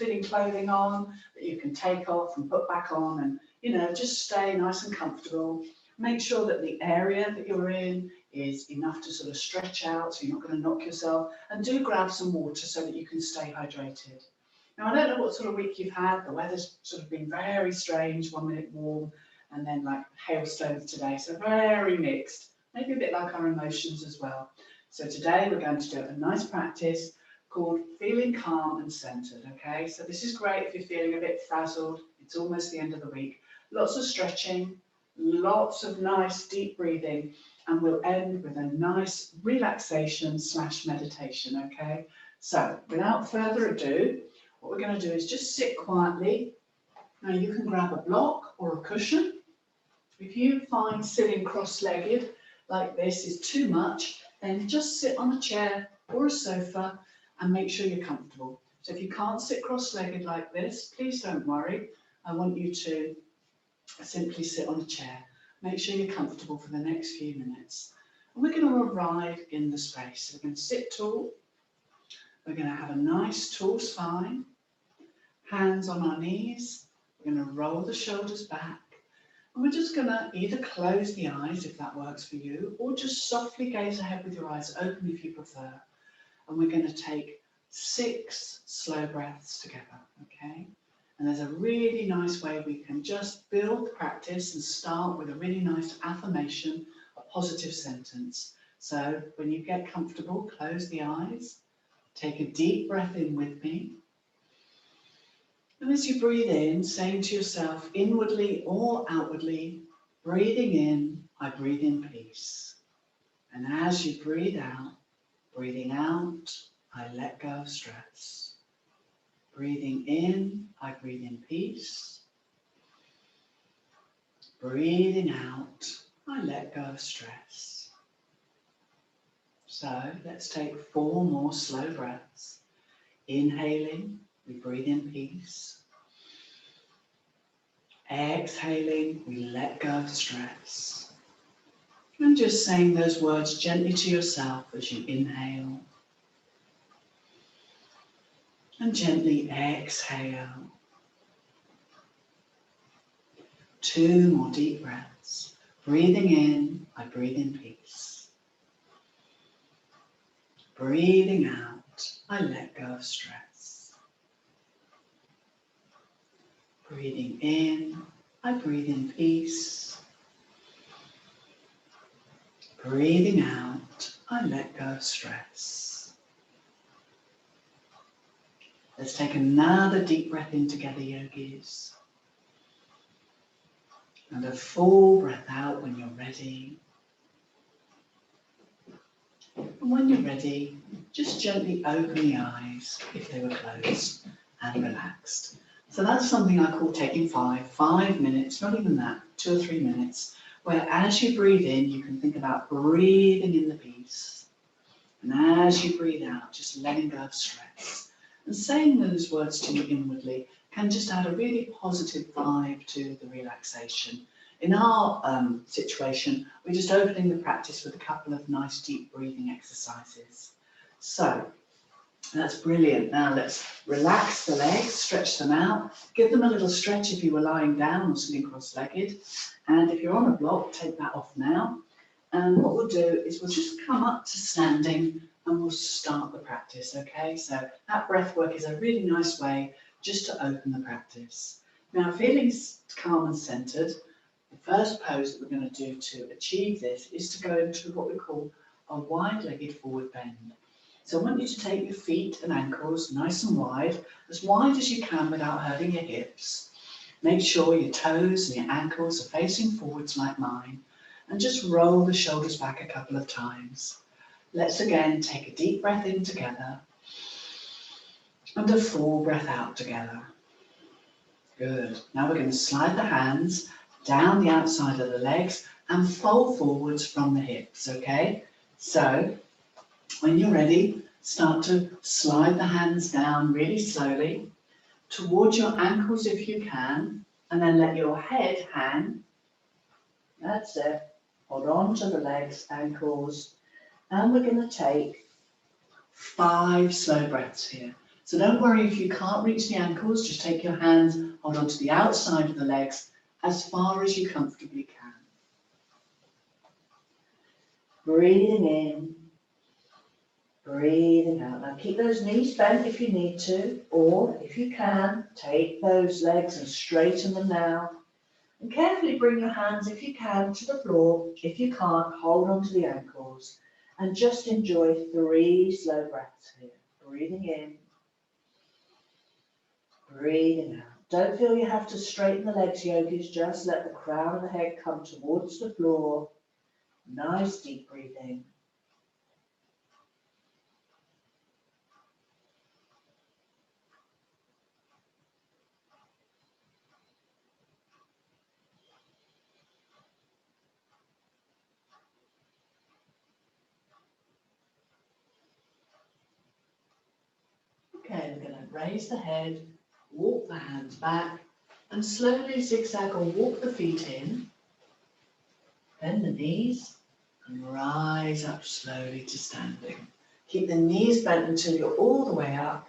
fitting clothing on that you can take off and put back on, and just stay nice and comfortable. Make sure that the area that you're in is enough to sort of stretch out so you're not going to knock yourself, and do grab some water so that you can stay hydrated. Now, I don't know what sort of week you've had. The weather's sort of been very strange, 1 minute warm and then like hailstones today, so very mixed, maybe a bit like our emotions as well. So today we're going to do a nice practice called feeling calm and centered, okay? So this is great if you're feeling a bit frazzled. It's almost the end of the week. Lots of stretching, lots of nice deep breathing, and we'll end with a nice relaxation / meditation, okay? So without further ado, what we're going to do is just sit quietly. Now you can grab a block or a cushion. If you find sitting cross-legged like this is too much, then just sit on a chair or a sofa and make sure you're comfortable. So if you can't sit cross-legged like this, please don't worry. I want you to simply sit on a chair. Make sure you're comfortable for the next few minutes. And we're going to arrive in the space. So we're going to sit tall. We're going to have a nice tall spine. Hands on our knees. We're going to roll the shoulders back. And we're just going to either close the eyes if that works for you, or just softly gaze ahead with your eyes open if you prefer. And we're going to take 6 slow breaths together, okay? And there's a really nice way we can just build the practice and start with a really nice affirmation, a positive sentence. So when you get comfortable, close the eyes, take a deep breath in with me. And as you breathe in, saying to yourself, inwardly or outwardly, breathing in, I breathe in peace. And as you breathe out, breathing out, I let go of stress. Breathing in, I breathe in peace. Breathing out, I let go of stress. So let's take 4 more slow breaths. Inhaling, we breathe in peace. Exhaling, we let go of stress. And just saying those words gently to yourself as you inhale. And gently exhale. 2 more deep breaths. Breathing in, I breathe in peace. Breathing out, I let go of stress. Breathing in, I breathe in peace. Breathing out, I let go of stress. Let's take another deep breath in together, yogis. And a full breath out when you're ready. And when you're ready, just gently open the eyes if they were closed and relaxed. So that's something I call taking 5 minutes, not even that, 2 or 3 minutes, where as you breathe in, you can think about breathing in the peace. And as you breathe out, just letting go of stress. And saying those words to you inwardly can just add a really positive vibe to the relaxation. In our situation, we're just opening the practice with a couple of nice deep breathing exercises. So that's brilliant. Now let's relax the legs, stretch them out, give them a little stretch if you were lying down or sitting cross-legged. And if you're on a block, take that off now. And what we'll do is we'll just come up to standing and we'll start the practice, okay? So that breath work is a really nice way just to open the practice. Now, feeling calm and centered, the first pose that we're going to do to achieve this is to go into what we call a wide-legged forward bend. So I want you to take your feet and ankles nice and wide as you can without hurting your hips. Make sure your toes and your ankles are facing forwards like mine, and just roll the shoulders back a couple of times. Let's again take a deep breath in together and a full breath out together. Good. Now we're going to slide the hands down the outside of the legs and fold forwards from the hips, okay? So when you're ready, start to slide the hands down really slowly towards your ankles if you can, and then let your head hang. That's it. Hold on to the legs, ankles, and we're going to take 5 slow breaths here. So don't worry if you can't reach the ankles, just take your hands, hold on to the outside of the legs as far as you comfortably can. Breathing in, breathing out. Now keep those knees bent if you need to, or if you can, take those legs and straighten them now. And carefully bring your hands, if you can, to the floor. If you can't, hold on to the ankles and just enjoy 3 slow breaths here. Breathing in, breathing out. Don't feel you have to straighten the legs, yogis. Just let the crown of the head come towards the floor. Nice deep breathing. Okay, we're going to raise the head, walk the hands back, and slowly zigzag or walk the feet in. Bend the knees and rise up slowly to standing. Keep the knees bent until you're all the way up,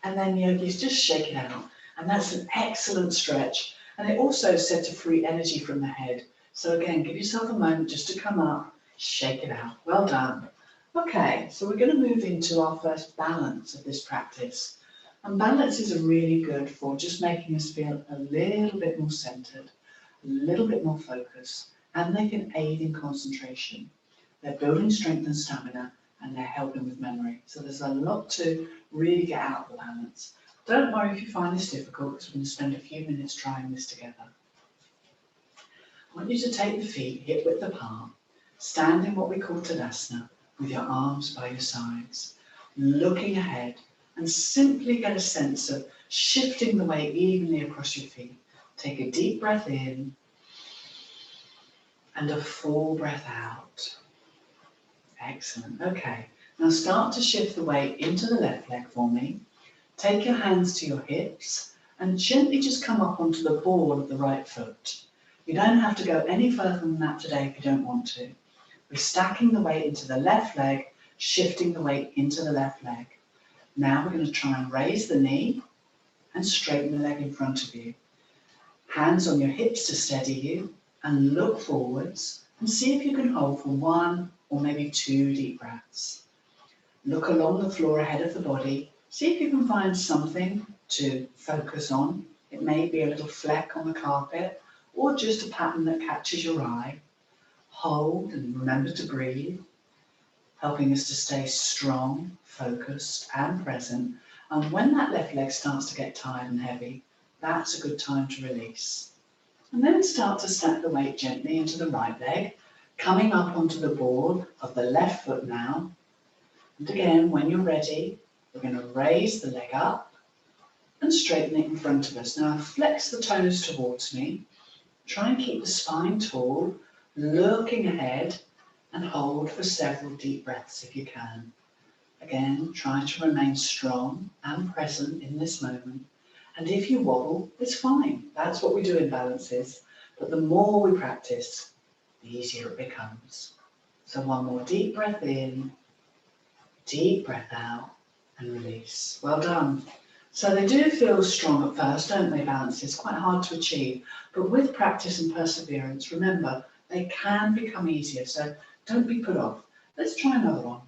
and then yogis, just shake it out. And that's an excellent stretch. And it also is said to free energy from the head. So again, give yourself a moment just to come up, shake it out. Well done. Okay, so we're going to move into our first balance of this practice. And balances are really good for just making us feel a little bit more centered, a little bit more focused, and they can aid in concentration. They're building strength and stamina, and they're helping with memory. So there's a lot to really get out of the balance. Don't worry if you find this difficult, because we're going to spend a few minutes trying this together. I want you to take the feet hip width apart, stand in what we call Tadasana, with your arms by your sides, looking ahead, and simply get a sense of shifting the weight evenly across your feet. Take a deep breath in and a full breath out. Excellent. Okay, now start to shift the weight into the left leg for me. Take your hands to your hips and gently just come up onto the ball of the right foot. You don't have to go any further than that today if you don't want to. We're stacking the weight into the left leg, shifting the weight into the left leg. Now we're going to try and raise the knee and straighten the leg in front of you. Hands on your hips to steady you, and look forwards and see if you can hold for 1 or maybe 2 deep breaths. Look along the floor ahead of the body. See if you can find something to focus on. It may be a little fleck on the carpet or just a pattern that catches your eye. Hold and remember to breathe, helping us to stay strong, focused and present. And when that left leg starts to get tired and heavy, that's a good time to release. And then start to stack the weight gently into the right leg, coming up onto the ball of the left foot now. And again, when you're ready, we're going to raise the leg up and straighten it in front of us. Now flex the toes towards me. Try and keep the spine tall, looking ahead, and hold for several deep breaths if you can. Again, try to remain strong and present in this moment. And if you wobble, it's fine. That's what we do in balances. But the more we practice, the easier it becomes. So 1 more deep breath in, deep breath out, and release. Well done. So they do feel strong at first, don't they, balances? Quite hard to achieve. But with practice and perseverance, remember, they can become easier. So don't be put off. Let's try another one.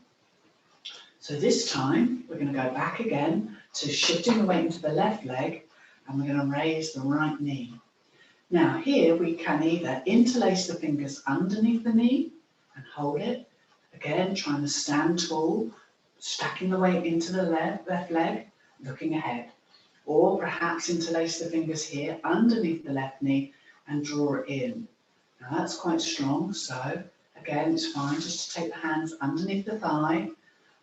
So this time, we're going to go back again to shifting the weight into the left leg, and we're going to raise the right knee. Now here we can either interlace the fingers underneath the knee and hold it. Again, trying to stand tall, stacking the weight into the left leg, looking ahead. Or perhaps interlace the fingers here underneath the left knee and draw it in. Now that's quite strong, so again, it's fine just to take the hands underneath the thigh,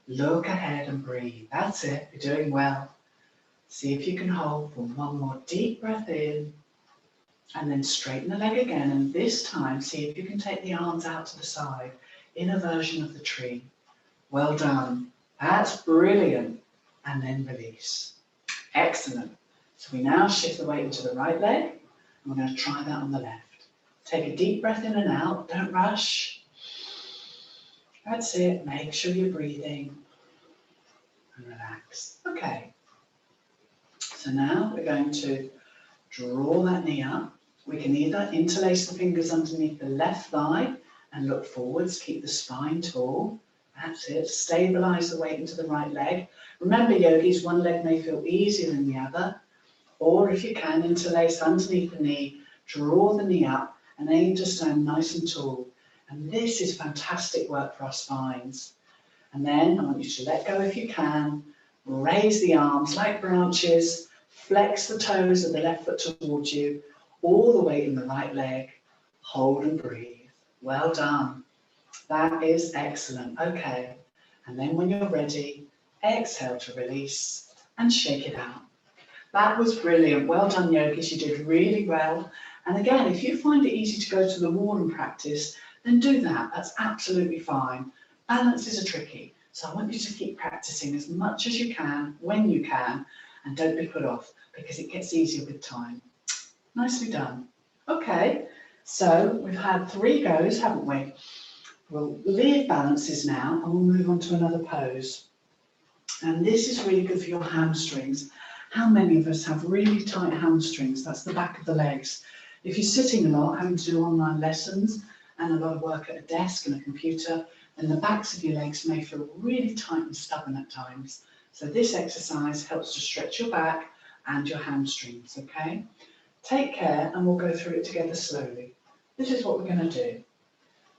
look ahead and breathe. That's it, you're doing well. See if you can hold for 1 more deep breath in, and then straighten the leg again, and this time see if you can take the arms out to the side in a version of the tree. Well done. That's brilliant. And then release. Excellent. So we now shift the weight into the right leg, and we're going to try that on the left. Take a deep breath in and out. Don't rush. That's it. Make sure you're breathing and relax. Okay. So now we're going to draw that knee up. We can either interlace the fingers underneath the left thigh and look forwards, keep the spine tall. That's it, stabilise the weight into the right leg. Remember, yogis, one leg may feel easier than the other. Or if you can, interlace underneath the knee, draw the knee up and aim to stand nice and tall. And this is fantastic work for our spines. And then I want you to let go if you can, raise the arms like branches, flex the toes of the left foot towards you, all the weight in the right leg, hold and breathe. Well done. That is excellent. Okay. And then when you're ready, exhale to release and shake it out. That was brilliant. Well done, yogis. You did really well. And again, if you find it easy to go to the wall and practice, then do that. That's absolutely fine. Balances are tricky. So I want you to keep practicing as much as you can, when you can, and don't be put off because it gets easier with time. Nicely done. Okay, so we've had 3 goes, haven't we? We'll leave balances now and we'll move on to another pose. And this is really good for your hamstrings. How many of us have really tight hamstrings? That's the back of the legs. If you're sitting a lot, having to do online lessons and a lot of work at a desk and a computer, then the backs of your legs may feel really tight and stubborn at times. So this exercise helps to stretch your back and your hamstrings, okay? Take care and we'll go through it together slowly. This is what we're going to do.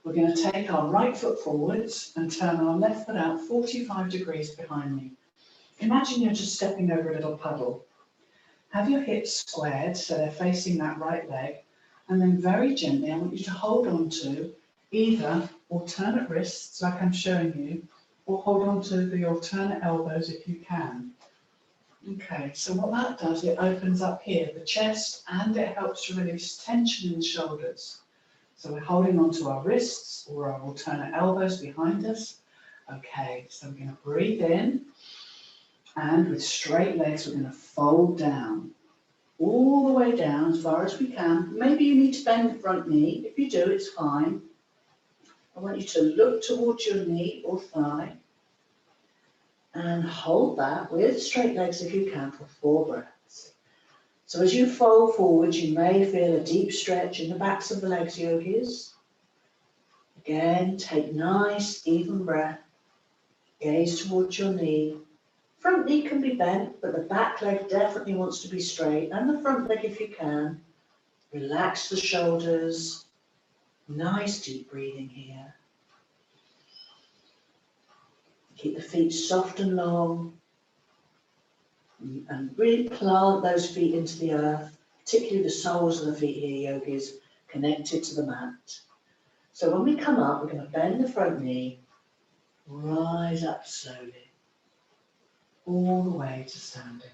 We're going to take our right foot forwards and turn our left foot out 45 degrees behind me. Imagine you're just stepping over a little puddle. Have your hips squared so they're facing that right leg, and then very gently I want you to hold on to either alternate wrists like I'm showing you, or hold on to the alternate elbows if you can. Okay, so what that does, it opens up here, the chest, and it helps to release tension in the shoulders. So we're holding on to our wrists or our alternate elbows behind us. Okay, so we're going to breathe in, and with straight legs we're going to fold down, all the way down as far as we can. Maybe you need to bend the front knee. If you do, it's fine. I want you to look towards your knee or thigh and hold that with straight legs if you can for 4 breaths. So as you fold forward, you may feel a deep stretch in the backs of the legs, yogis. Again, take nice, even breath. Gaze towards your knee. Front knee can be bent, but the back leg definitely wants to be straight, and the front leg if you can. Relax the shoulders. Nice deep breathing here. Keep the feet soft and long. And really plant those feet into the earth, particularly the soles of the feet here, yogis, connected to the mat. So when we come up, we're going to bend the front knee, rise up slowly, all the way to standing.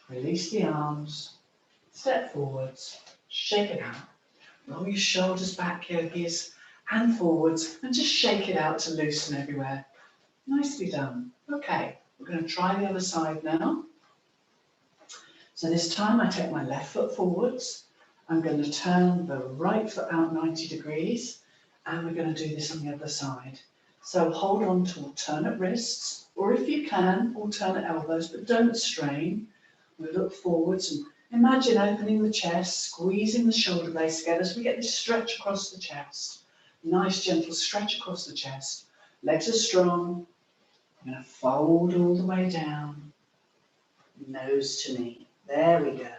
Release the arms, step forwards, shake it out. Roll your shoulders back, yogis, and forwards, and just shake it out to loosen everywhere. Nicely done. Okay, we're going to try the other side now. So this time I take my left foot forwards. I'm going to turn the right foot out 90 degrees, and we're going to do this on the other side. So hold on to alternate wrists, or if you can, alternate elbows, but don't strain. We look forwards and imagine opening the chest, squeezing the shoulder blades together as we get this stretch across the chest. Nice gentle stretch across the chest. Legs are strong. I'm going to fold all the way down, nose to knee. There we go.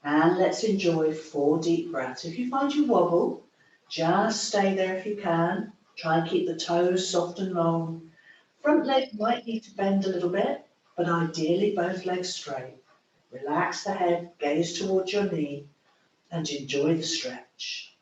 And let's enjoy 4 deep breaths. If you find you wobble, just stay there if you can. Try and keep the toes soft and long. Front leg might need to bend a little bit, but ideally both legs straight. Relax the head, gaze towards your knee, and enjoy the stretch.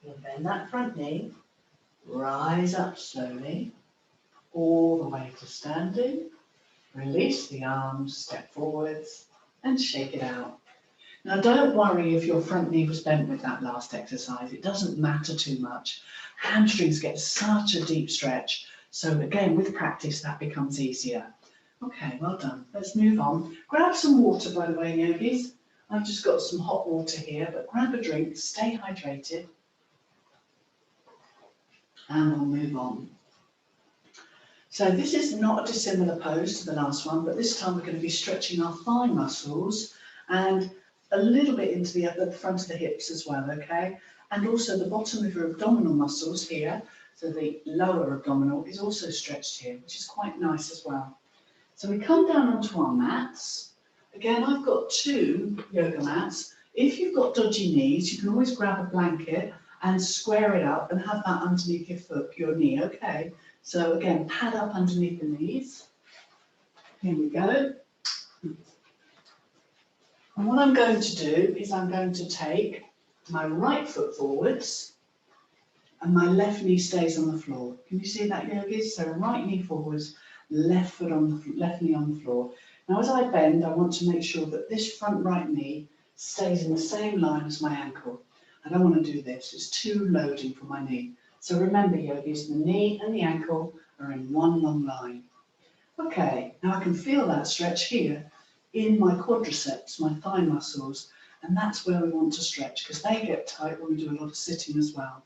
You'll bend that front knee, rise up slowly, all the way to standing. Release the arms, step forwards, and shake it out. Now don't worry if your front knee was bent with that last exercise, it doesn't matter too much. Hamstrings get such a deep stretch, so again with practice that becomes easier. Okay, well done. Let's move on. Grab some water, by the way, yogis. I've just got some hot water here, but grab a drink, stay hydrated, and we'll move on. So this is not a dissimilar pose to the last one, but this time we're going to be stretching our thigh muscles and a little bit into the front of the hips as well, okay? And also the bottom of your abdominal muscles here, so the lower abdominal is also stretched here, which is quite nice as well. So we come down onto our mats. Again, I've got 2 yoga mats. If you've got dodgy knees, you can always grab a blanket and square it up and have that underneath your foot, your knee, okay? So again, pad up underneath the knees. Here we go. And what I'm going to do is I'm going to take my right foot forwards and my left knee stays on the floor. Can you see that, yogis? So right knee forwards, left knee on the floor. Now as I bend, I want to make sure that this front right knee stays in the same line as my ankle. I don't want to do this, it's too loading for my knee. So remember, yogis, the knee and the ankle are in one long line. Okay, now I can feel that stretch here in my quadriceps, my thigh muscles, and that's where we want to stretch because they get tight when we do a lot of sitting as well.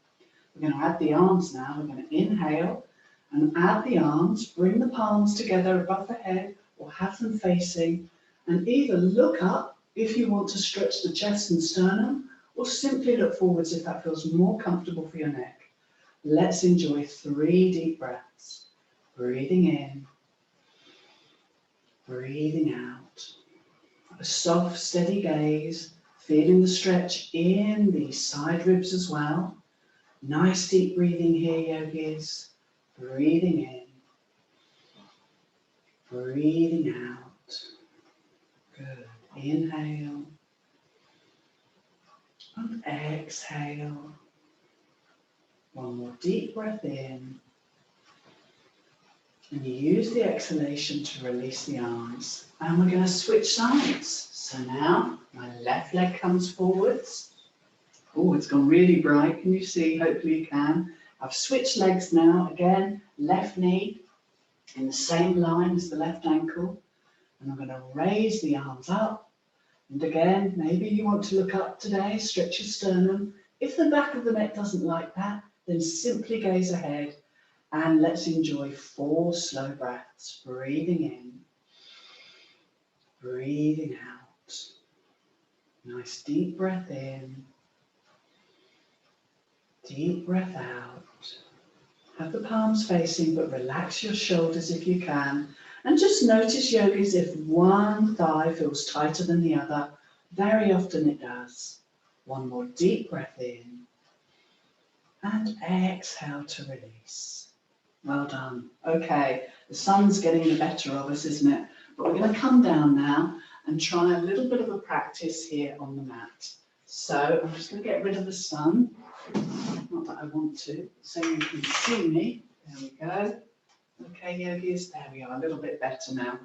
We're going to add the arms now. We're going to inhale and add the arms, bring the palms together above the head or have them facing, and either look up if you want to stretch the chest and sternum, or simply look forwards if that feels more comfortable for your neck. Let's enjoy 3 deep breaths. Breathing in, breathing out. A soft, steady gaze, feeling the stretch in the side ribs as well. Nice deep breathing here, yogis. Breathing in, breathing out. Good. Inhale and exhale. One more deep breath in. And you use the exhalation to release the arms. And we're going to switch sides. So now my left leg comes forwards. Oh, it's gone really bright. Can you see? Hopefully you can. I've switched legs now. Again, left knee in the same line as the left ankle. And I'm going to raise the arms up. And again, maybe you want to look up today, stretch your sternum. If the back of the neck doesn't like that, then simply gaze ahead. And let's enjoy 4 slow breaths. Breathing in, breathing out. Nice deep breath in, deep breath out. Have the palms facing, but relax your shoulders if you can. And just notice, yogis, if one thigh feels tighter than the other. Very often it does. One more deep breath in. And exhale to release. Well done. Okay, the sun's getting the better of us, isn't it? But we're going to come down now and try a little bit of a practice here on the mat. So I'm just going to get rid of the sun. Not that I want to, so you can see me. There we go. Okay, yogis, there we are, a little bit better now.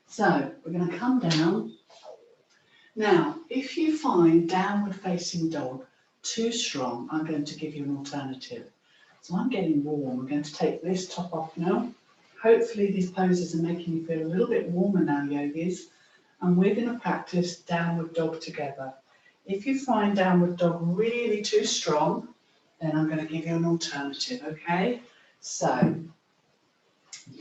So we're going to come down. Now, if you find downward facing dog too strong, I'm going to give you an alternative. So I'm getting warm. I'm going to take this top off now. Hopefully these poses are making you feel a little bit warmer now, yogis. And we're going to practice downward dog together. If you find downward dog really too strong, then I'm going to give you an alternative, okay? So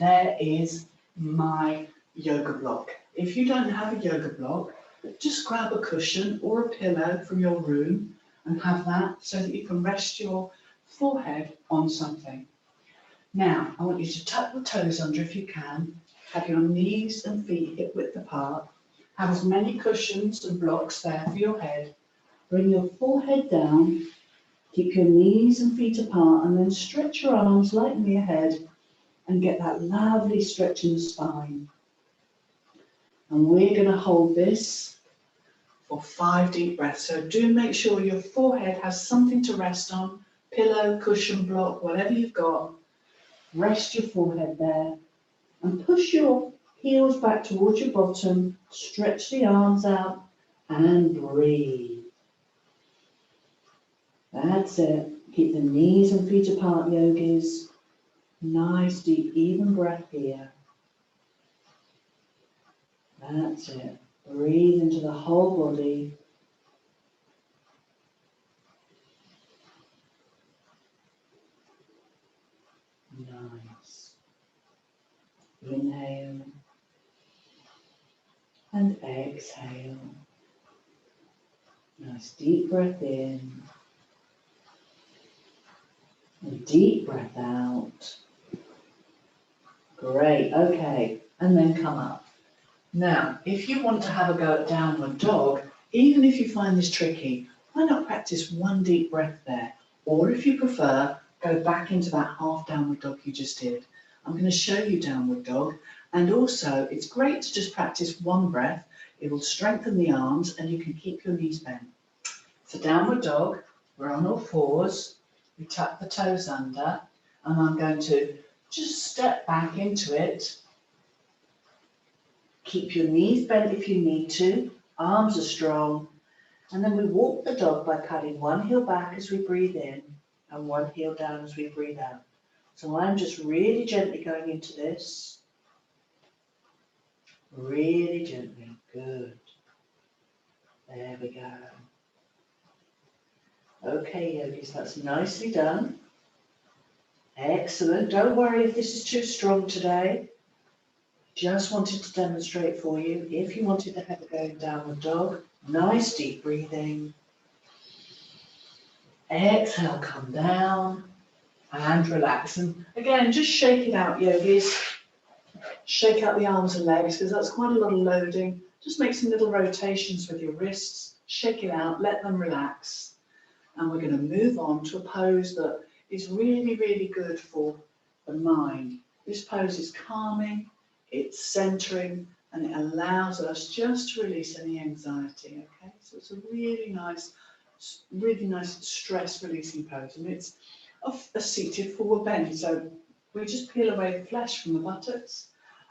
there is my yoga block. If you don't have a yoga block, just grab a cushion or a pillow from your room and have that so that you can rest your forehead on something. Now, I want you to tuck the toes under if you can, have your knees and feet hip width apart, have as many cushions and blocks there for your head, bring your forehead down, keep your knees and feet apart, and then stretch your arms lightly ahead and get that lovely stretch in the spine. And we're going to hold this for 5 deep breaths. So do make sure your forehead has something to rest on, pillow, cushion, block, whatever you've got. Rest your forehead there and push your heels back towards your bottom, stretch the arms out And breathe. That's it. Keep the knees and feet apart, yogis. Nice, deep, even breath here. That's it. Breathe into the whole body. Nice. Inhale. And exhale. Nice deep breath in. And deep breath out. Great, okay. And then come up. Now, if you want to have a go at downward dog, even if you find this tricky, why not practice one deep breath there? Or if you prefer, go back into that half downward dog you just did. I'm going to show you downward dog. And also, it's great to just practice one breath. It will strengthen the arms and you can keep your knees bent. For downward dog, we're on all fours. We tuck the toes under. And I'm going to just step back into it. Keep your knees bent if you need to. Arms are strong. And then we walk the dog by cutting one heel back as we breathe in and one heel down as we breathe out. So I'm just really gently going into this. Really gently. Good. There we go. Okay, yogis, that's nicely done. Excellent. Don't worry if this is too strong today. Just wanted to demonstrate for you. If you wanted to have a go in downward dog, nice deep breathing. Exhale, come down and relax. And again, just shake it out, yogis. Shake out the arms and legs because that's quite a lot of loading. Just make some little rotations with your wrists. Shake it out, let them relax. And we're going to move on to a pose that is really, really good for the mind. This pose is calming, it's centering, and it allows us just to release any anxiety, okay? So it's a really nice stress-releasing pose. And it's a seated forward bend. So we just peel away the flesh from the buttocks.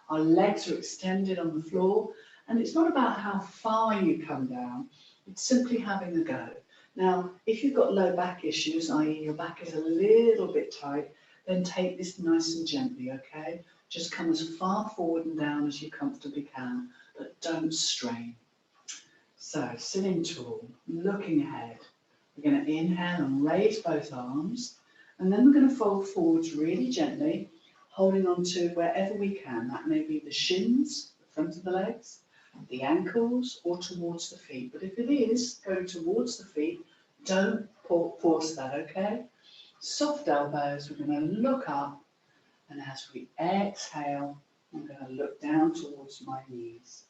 Our legs are extended on the floor. And it's not about how far you come down. It's simply having a go. Now, if you've got low back issues, i.e. your back is a little bit tight, then take this nice and gently, okay? Just come as far forward and down as you comfortably can, but don't strain. So, sitting tall, looking ahead. We're going to inhale and raise both arms, and then we're going to fold forwards really gently, holding on to wherever we can. That may be the shins, the front of the legs, the ankles, or towards the feet. But if it is going towards the feet, don't force that, okay? Soft elbows, we're going to look up, and as we exhale, I'm going to look down towards my knees.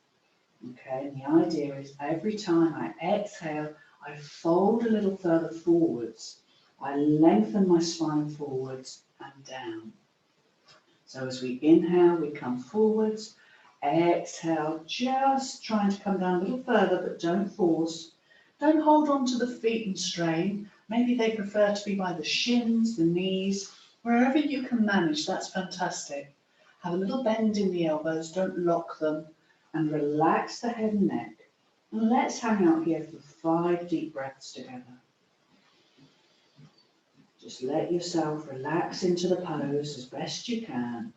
Okay, and the idea is every time I exhale, I fold a little further forwards. I lengthen my spine forwards and down. So as we inhale, we come forwards. Exhale, just trying to come down a little further, but don't force. Don't hold on to the feet and strain. Maybe they prefer to be by the shins, the knees, wherever you can manage, that's fantastic. Have a little bend in the elbows, don't lock them, and relax the head and neck. And let's hang out here for 5 deep breaths together. Just let yourself relax into the pose as best you can.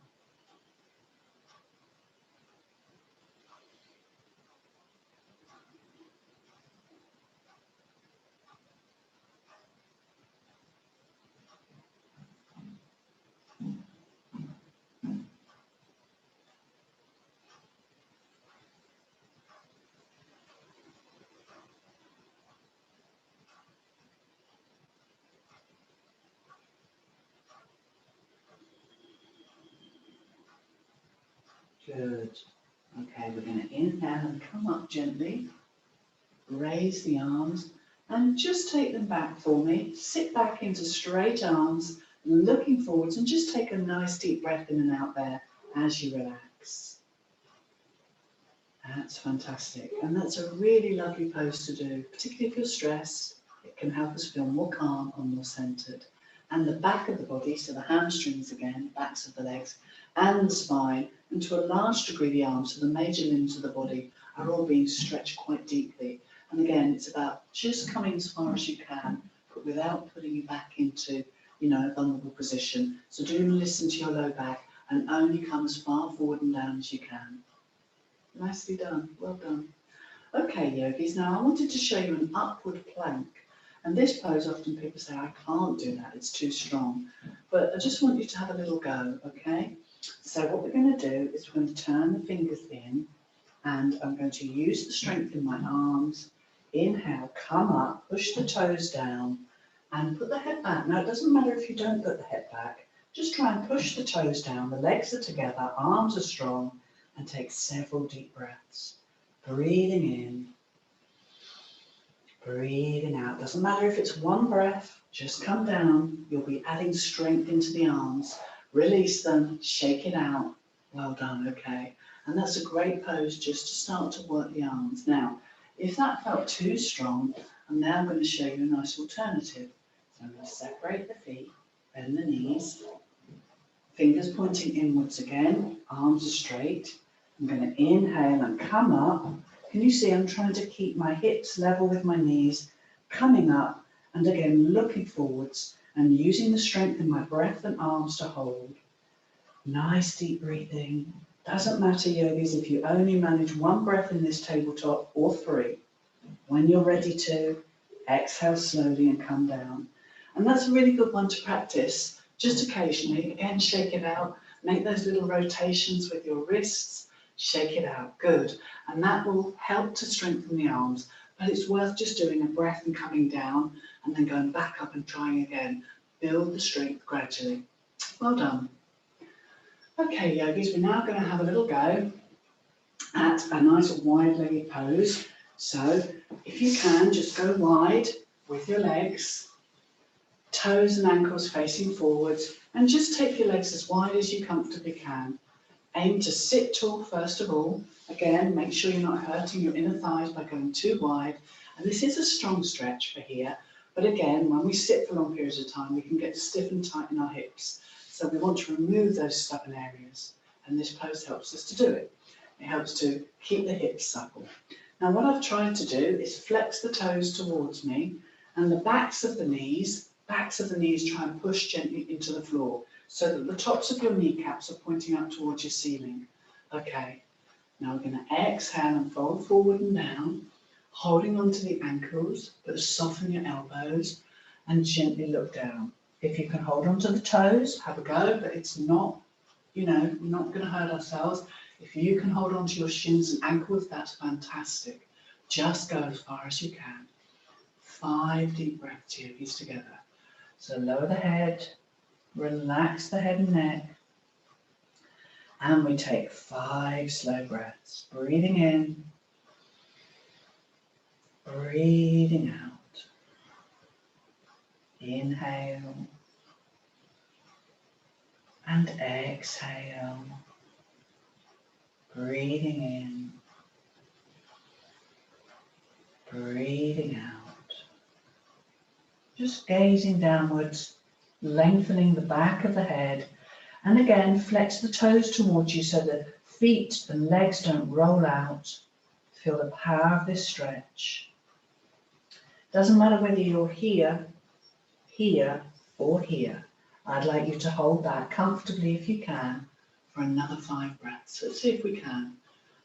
Good. Okay, we're going to inhale and come up gently. Raise the arms and just take them back for me. Sit back into straight arms, looking forwards, and just take a nice deep breath in and out there as you relax. That's fantastic. And that's a really lovely pose to do, particularly if you're stressed. It can help us feel more calm and more centered. And the back of the body, so the hamstrings again, backs of the legs, and the spine, and to a large degree the arms, so the major limbs of the body, are all being stretched quite deeply. And again, it's about just coming as far as you can, but without putting you back into, a vulnerable position. So do listen to your low back and only come as far forward and down as you can. Nicely done, well done. Okay, yogis, now I wanted to show you an upward plank. And this pose, often people say, I can't do that, it's too strong. But I just want you to have a little go, okay? So what we're going to do is we're going to turn the fingers in, and I'm going to use the strength in my arms. Inhale, come up, push the toes down, and put the head back. Now, it doesn't matter if you don't put the head back. Just try and push the toes down. The legs are together, arms are strong, and take several deep breaths. Breathing in, breathing out. Doesn't matter if it's one breath, just come down. You'll be adding strength into the arms. Release them, shake it out. Well done, okay. And that's a great pose just to start to work the arms. Now, if that felt too strong, I'm now going to show you a nice alternative. So I'm going to separate the feet, bend the knees, fingers pointing inwards again, arms are straight. I'm going to inhale and come up. Can you see I'm trying to keep my hips level with my knees, coming up, and again looking forwards and using the strength in my breath and arms to hold. Nice deep breathing. Doesn't matter, yogis, if you only manage one breath in this tabletop or three. When you're ready to, exhale slowly and come down. And that's a really good one to practice. Just occasionally, again, shake it out. Make those little rotations with your wrists. Shake it out, good. And that will help to strengthen the arms. But it's worth just doing a breath and coming down and then going back up and trying again. Build the strength gradually. Well done. Okay, yogis, we're now going to have a little go at a nice wide-legged pose. So if you can, just go wide with your legs, toes and ankles facing forwards, and just take your legs as wide as you comfortably can. Aim to sit tall first of all. Again, make sure you're not hurting your inner thighs by going too wide. And this is a strong stretch for here. But again, when we sit for long periods of time, we can get stiff and tight in our hips. So we want to remove those stubborn areas. And this pose helps us to do it. It helps to keep the hips supple. Now what I've tried to do is flex the toes towards me, and the backs of the knees try and push gently into the floor, so that the tops of your kneecaps are pointing up towards your ceiling. Okay, now we're going to exhale and fold forward and down, holding onto the ankles, but soften your elbows and gently look down. If you can hold onto the toes, have a go, but it's not, we're not going to hurt ourselves. If you can hold onto your shins and ankles, that's fantastic. Just go as far as you can. 5 deep breaths, yogis, together. So lower the head, relax the head and neck, and we take 5 slow breaths. Breathing in, breathing out. Inhale and exhale. Breathing in, breathing out. Just gazing downwards, lengthening the back of the head, and again flex the toes towards you so the feet and legs don't roll out. Feel the power of this stretch. Doesn't matter whether you're here, here, or here. I'd like you to hold that comfortably if you can for another 5 breaths. Let's see if we can.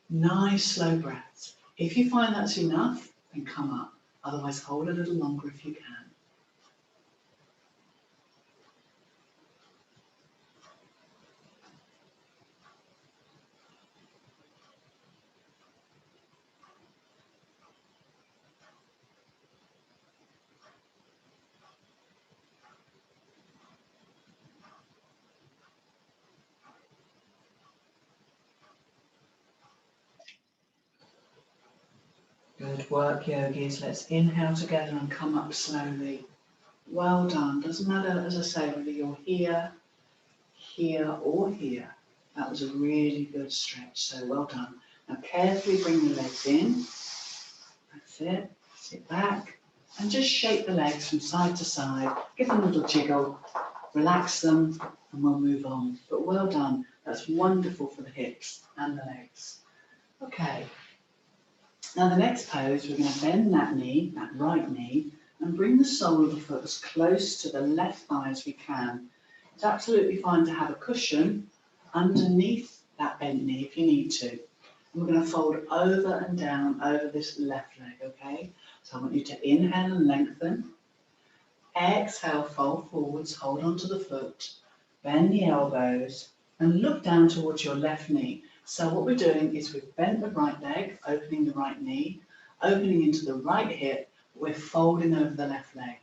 Nice slow breaths. If you find that's enough, then come up. Otherwise, hold a little longer if you can. Good work, yogis. Let's inhale together and come up slowly. Well done. Doesn't matter, as I say, whether you're here, here, or here. That was a really good stretch, so well done. Now carefully bring the legs in. That's it. Sit back and just shake the legs from side to side. Give them a little jiggle. Relax them and we'll move on. But well done. That's wonderful for the hips and the legs. Okay. Now the next pose, we're going to bend that knee, that right knee, and bring the sole of the foot as close to the left thigh as we can. It's absolutely fine to have a cushion underneath that bent knee if you need to. And we're going to fold over and down over this left leg, okay? So I want you to inhale and lengthen. Exhale, fold forwards, hold onto the foot, bend the elbows, and look down towards your left knee. So what we're doing is we've bent the right leg, opening the right knee, opening into the right hip, we're folding over the left leg.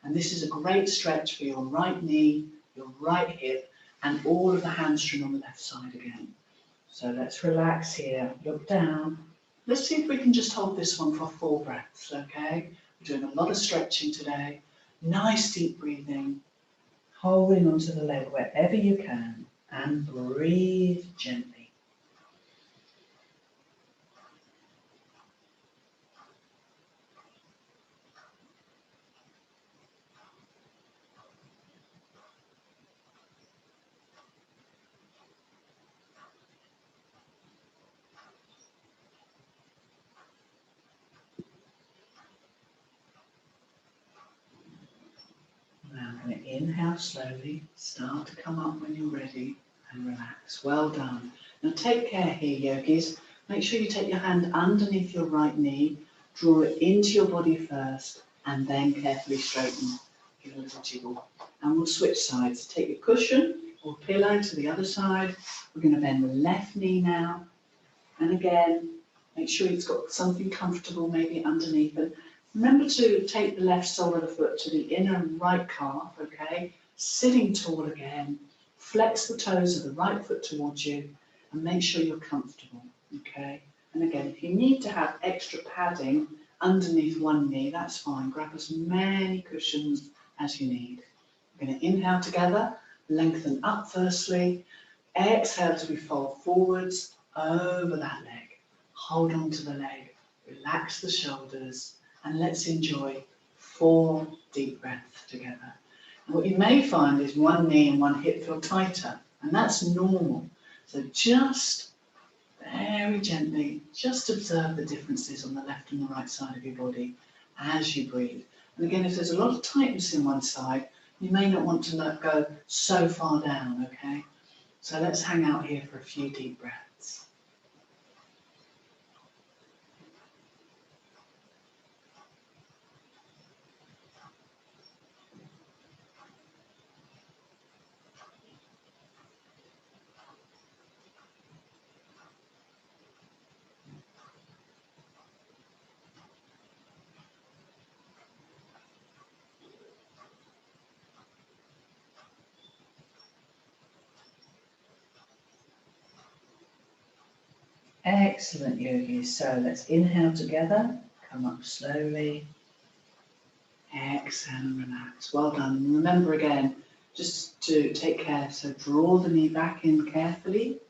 And this is a great stretch for your right knee, your right hip, and all of the hamstring on the left side again. So let's relax here, look down. Let's see if we can just hold this one for 4 breaths, okay? We're doing a lot of stretching today. Nice deep breathing, holding onto the leg wherever you can, and breathe gently. Now I'm going to inhale slowly, start to come up when you're ready, and relax. Well done. Now take care here, yogis. Make sure you take your hand underneath your right knee, draw it into your body first, and then carefully straighten. Give a little jiggle. And we'll switch sides. Take your cushion or pillow to the other side. We're going to bend the left knee now. And again, make sure it's got something comfortable maybe underneath it. Remember to take the left sole of the foot to the inner right calf, okay? Sitting tall again. Flex the toes of the right foot towards you and make sure you're comfortable, okay? And again, if you need to have extra padding underneath one knee, that's fine. Grab as many cushions as you need. We're going to inhale together, lengthen up firstly. Exhale as we fold forwards over that leg. Hold on to the leg. Relax the shoulders. And let's enjoy 4 deep breaths together. And what you may find is one knee and one hip feel tighter, and that's normal. So just very gently, just observe the differences on the left and the right side of your body as you breathe. And again, if there's a lot of tightness in one side, you may not want to let go so far down, okay? So let's hang out here for a few deep breaths. Excellent, yogis. So let's inhale together, come up slowly. Exhale and relax. Well done. And remember again, just to take care. So draw the knee back in carefully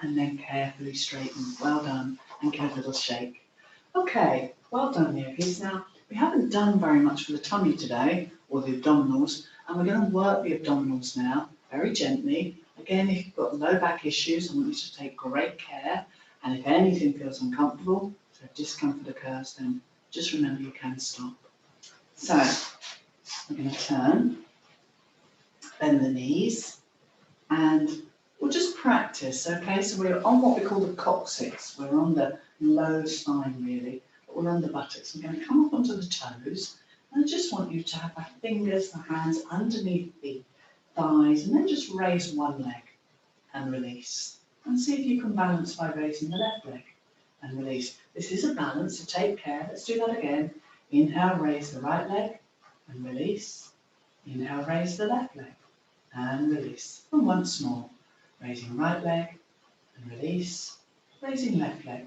and then carefully straighten. Well done. And give it a little shake. Okay, well done, yogis. Now, we haven't done very much for the tummy today, or the abdominals, and we're going to work the abdominals now, very gently. Again, if you've got low back issues, I want you to take great care. And if anything feels uncomfortable, so if discomfort occurs, then just remember you can stop. So, we're going to turn, bend the knees, and we'll just practice, okay? So we're on what we call the coccyx. We're on the low spine, really, but we're on the buttocks. We're going to come up onto the toes, and I just want you to have the fingers, the hands underneath the thighs, and then just raise one leg and release. And see if you can balance by raising the left leg and release. This is a balance, so take care. Let's do that again. Inhale, raise the right leg and release. Inhale, raise the left leg and release. And once more, raising right leg and release. Raising left leg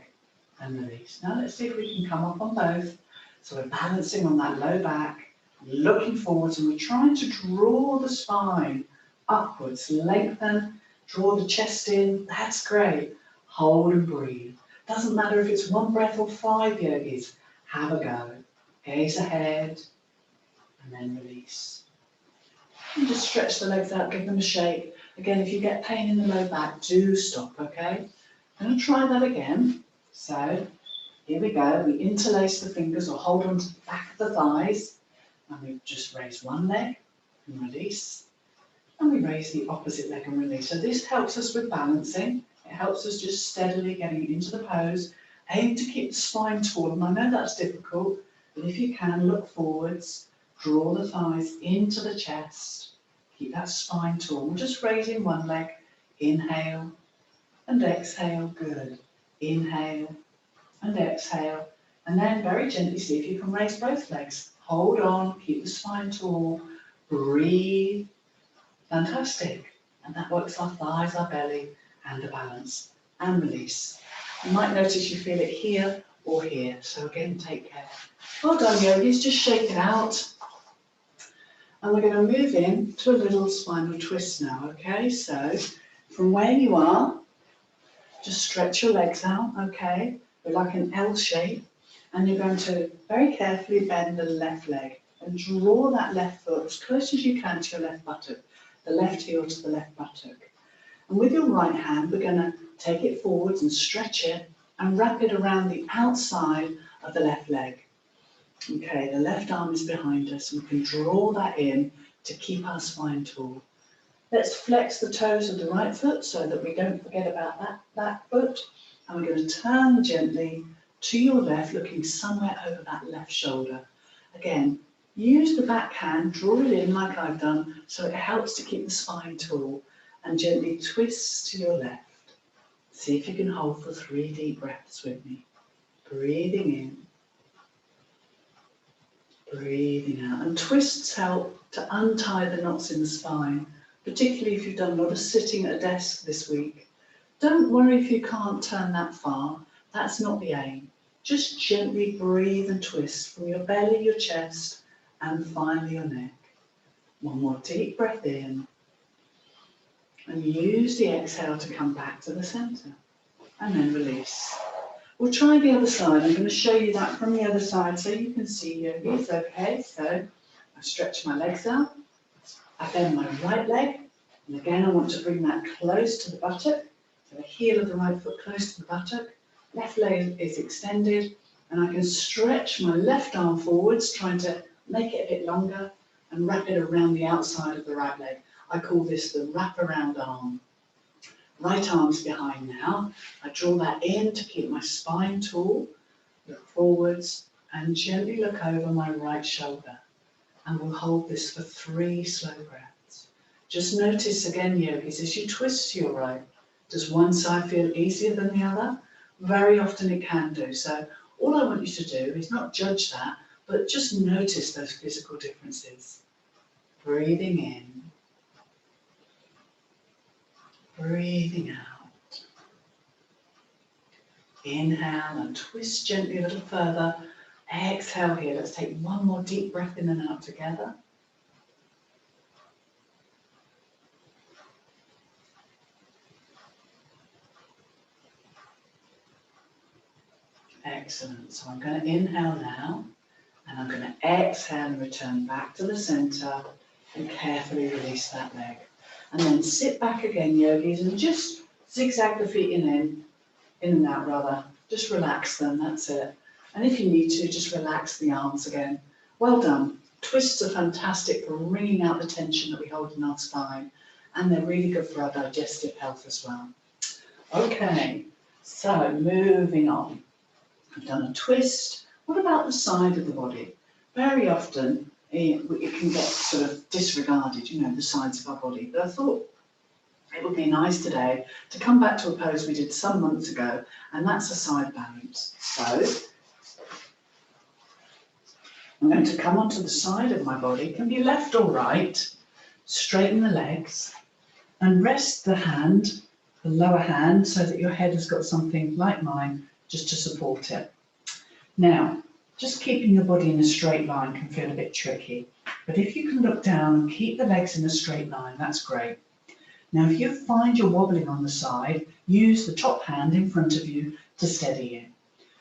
and release. Now let's see if we can come up on both. So we're balancing on that low back, looking forwards, and we're trying to draw the spine upwards, lengthen. Draw the chest in, that's great. Hold and breathe. Doesn't matter if it's 1 breath or 5, yogis. Have a go. Gaze ahead and then release. And just stretch the legs out, give them a shake. Again, if you get pain in the low back, do stop, okay? I'm going to try that again. So, Here we go. We interlace the fingers or hold on to the back of the thighs. And we just raise one leg and release. And we raise the opposite leg and release. So this helps us with balancing. It helps us just steadily getting into the pose. Aim to keep the spine tall. And I know that's difficult, but if you can, look forwards. Draw the thighs into the chest. Keep that spine tall. We're just raising one leg. Inhale and exhale. Good. Inhale and exhale. And then very gently see if you can raise both legs. Hold on. Keep the spine tall. Breathe. Fantastic. And that works our thighs, our belly, and the balance. And release. You might notice you feel it here or here. So again, take care. Well done, yogis. Just shake it out. And we're going to move in to a little spinal twist now, okay? So from where you are, just stretch your legs out, okay? We're like an L shape. And you're going to very carefully bend the left leg and draw that left foot as close as you can to your left buttock, the left heel to the left buttock. And with your right hand, we're going to take it forwards and stretch it and wrap it around the outside of the left leg. Okay, the left arm is behind us and we can draw that in to keep our spine tall. Let's flex the toes of the right foot so that we don't forget about that foot. And we're going to turn gently to your left, looking somewhere over that left shoulder. Again, use the back hand, draw it in like I've done, so it helps to keep the spine tall. And gently twist to your left. See if you can hold for 3 deep breaths with me. Breathing in. Breathing out. And twists help to untie the knots in the spine, particularly if you've done a lot of sitting at a desk this week. Don't worry if you can't turn that far. That's not the aim. Just gently breathe and twist from your belly, your chest, and finally your neck. One more deep breath in. And use the exhale to come back to the centre. And then release. We'll try the other side. I'm going to show you that from the other side so you can see yogis. Okay, so I stretch my legs out. I bend my right leg. And again, I want to bring that close to the buttock. So the heel of the right foot close to the buttock. Left leg is extended. And I can stretch my left arm forwards, trying to make it a bit longer and wrap it around the outside of the right leg. I call this the wraparound arm. Right arm's behind now. I draw that in to keep my spine tall. Look forwards and gently look over my right shoulder. And we'll hold this for 3 slow breaths. Just notice again, yogis, as you twist to your right, does one side feel easier than the other? Very often it can do. So all I want you to do is not judge that, but just notice those physical differences. Breathing in. Breathing out. Inhale and twist gently a little further. Exhale here. Let's take one more deep breath in and out together. Excellent. So I'm going to inhale now. And I'm going to exhale and return back to the centre and carefully release that leg. And then sit back again, yogis, and just zigzag the feet in and out rather. Just relax them, that's it. And if you need to, just relax the arms again. Well done. Twists are fantastic for wringing out the tension that we hold in our spine. And they're really good for our digestive health as well. Okay, so moving on. I've done a twist. What about the side of the body? Very often, it can get sort of disregarded, the sides of our body. But I thought it would be nice today to come back to a pose we did some months ago, and that's a side balance. So I'm going to come onto the side of my body. It can be left or right. Straighten the legs and rest the hand, the lower hand, so that your head has got something like mine just to support it. Now, just keeping the body in a straight line can feel a bit tricky, but if you can look down and keep the legs in a straight line, that's great. Now, if you find you're wobbling on the side, use the top hand in front of you to steady you.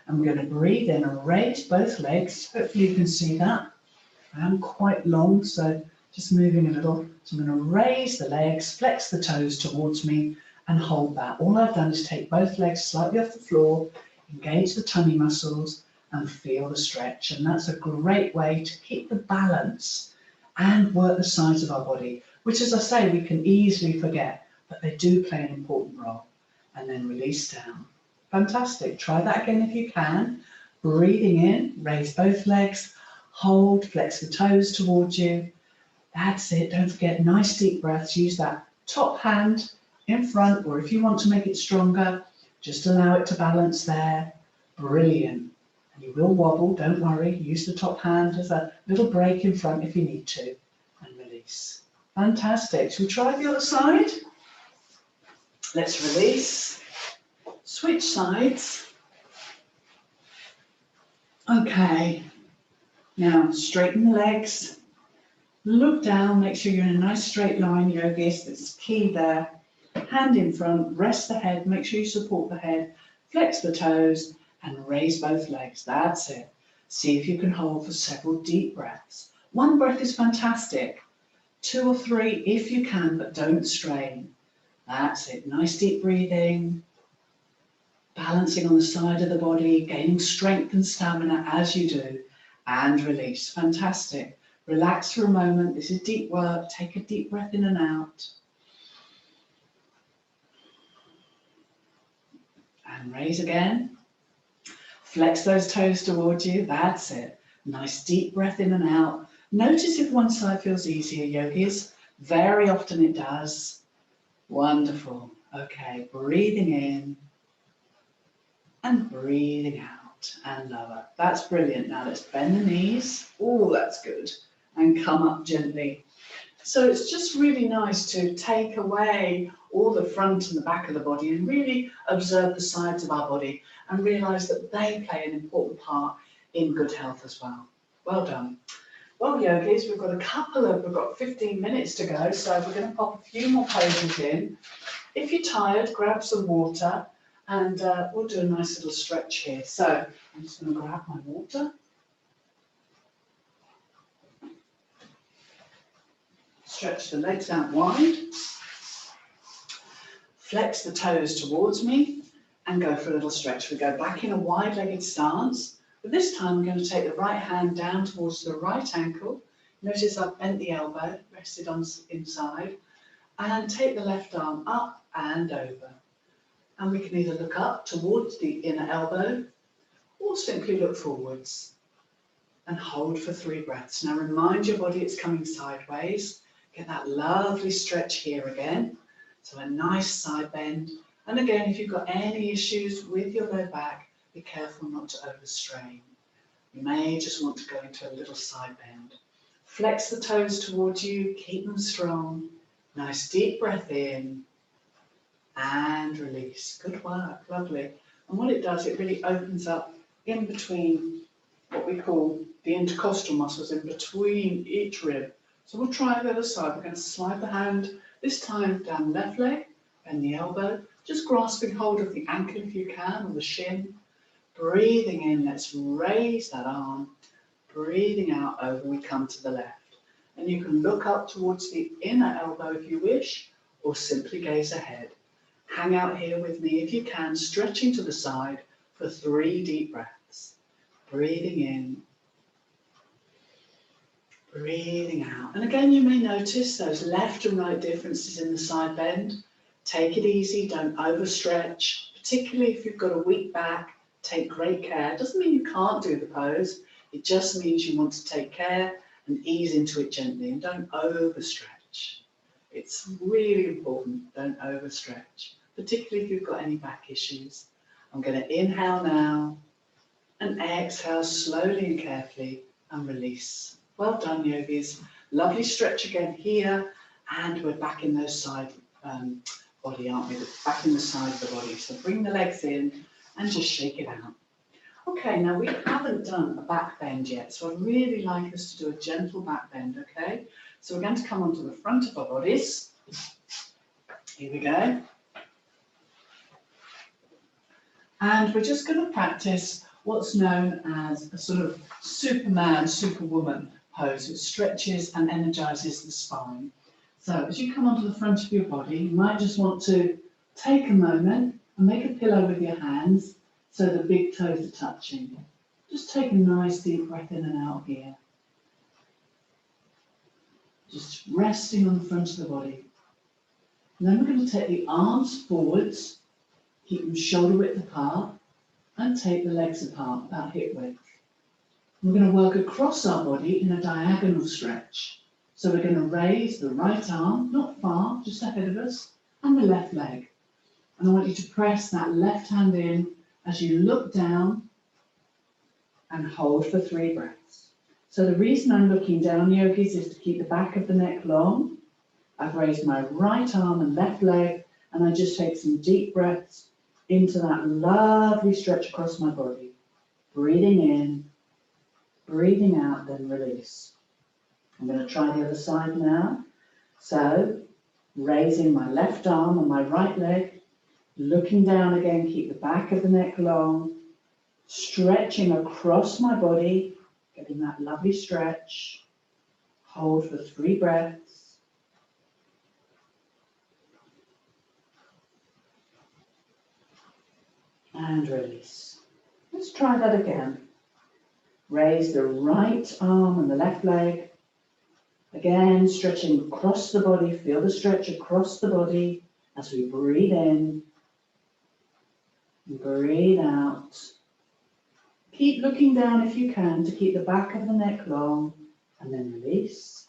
And we're going to breathe in and raise both legs. Hopefully you can see that. I am quite long, so just moving a little. So I'm going to raise the legs, flex the toes towards me and hold that. All I've done is take both legs slightly off the floor, Engage the tummy muscles and feel the stretch. And that's a great way to keep the balance and work the sides of our body, which, as I say, we can easily forget, but they do play an important role. And then release down. Fantastic. Try that again if you can. Breathing in, raise both legs, hold, flex the toes towards you. That's it. Don't forget, nice deep breaths. Use that top hand in front, or if you want to make it stronger, just allow it to balance there. Brilliant. And you will wobble, don't worry. Use the top hand as a little break in front if you need to. And release. Fantastic. Shall we try the other side? Let's release. Switch sides. Okay. Now straighten the legs. Look down, make sure you're in a nice straight line, yogis. That's key there. Hand in front, rest the head, make sure you support the head, flex the toes, and raise both legs. That's it. See if you can hold for several deep breaths. One breath is fantastic. 2 or 3 if you can, but don't strain. That's it. Nice deep breathing. Balancing on the side of the body, gaining strength and stamina as you do. And release. Fantastic. Relax for a moment. This is deep work. Take a deep breath in and out. And raise again. Flex those toes towards you. That's it. Nice deep breath in and out. Notice if one side feels easier, yogis. Very often it does. Wonderful. Okay, breathing in and breathing out and lower. That's brilliant. Now let's bend the knees. Oh, that's good. And come up gently. So it's just really nice to take away all the front and the back of the body and really observe the sides of our body and realise that they play an important part in good health as well. Well done. Well, yogis, we've got 15 minutes to go, so we're going to pop a few more poses in. If you're tired, grab some water and we'll do a nice little stretch here. So I'm just going to grab my water. Stretch the legs out wide. Flex the toes towards me and go for a little stretch. We go back in a wide-legged stance. But this time I'm going to take the right hand down towards the right ankle. Notice I've bent the elbow, rested on inside. And take the left arm up and over. And we can either look up towards the inner elbow or simply look forwards. And hold for 3 breaths. Now remind your body it's coming sideways. Get that lovely stretch here again. So a nice side bend. And again, if you've got any issues with your low back, be careful not to overstrain. You may just want to go into a little side bend. Flex the toes towards you, keep them strong. Nice deep breath in and release. Good work, lovely. And what it does, it really opens up in between what we call the intercostal muscles, in between each rib. So we'll try the other side. We're going to slide the hand, this time down the left leg, bend the elbow, just grasping hold of the ankle if you can, or the shin. Breathing in, let's raise that arm. Breathing out over, we come to the left. And you can look up towards the inner elbow if you wish, or simply gaze ahead. Hang out here with me if you can, stretching to the side for 3 deep breaths. Breathing in. Breathing out. And again, you may notice those left and right differences in the side bend. Take it easy, don't overstretch, particularly if you've got a weak back. Take great care. It doesn't mean you can't do the pose. It just means you want to take care and ease into it gently and don't overstretch. It's really important, don't overstretch, particularly if you've got any back issues. I'm going to inhale now and exhale slowly and carefully and release. Well done, yogis. Lovely stretch again here, and we're back in those side body, aren't we? Back in the side of the body. So bring the legs in and just shake it out. Okay, now we haven't done a back bend yet, so I'd really like us to do a gentle back bend, okay? So we're going to come onto the front of our bodies. Here we go. And we're just going to practice what's known as a sort of Superman, Superwoman pose. It stretches and energizes the spine. So as you come onto the front of your body, you might just want to take a moment and make a pillow with your hands. so the big toes are touching. Just take a nice deep breath in and out here. Just resting on the front of the body. And then we're going to take the arms forwards, keep them shoulder width apart, and take the legs apart, about hip width. We're going to work across our body in a diagonal stretch. So we're going to raise the right arm, not far, just ahead of us, and the left leg. And I want you to press that left hand in as you look down and hold for 3 breaths. So the reason I'm looking down, yogis, is to keep the back of the neck long. I've raised my right arm and left leg, and I just take some deep breaths into that lovely stretch across my body. Breathing in, breathing out, then release. I'm going to try the other side now. So, raising my left arm and my right leg, looking down again, keep the back of the neck long, stretching across my body, getting that lovely stretch. Hold for 3 breaths. And release. Let's try that again. Raise the right arm and the left leg. Again, stretching across the body. Feel the stretch across the body as we breathe in. Breathe out. Keep looking down if you can to keep the back of the neck long, and then release.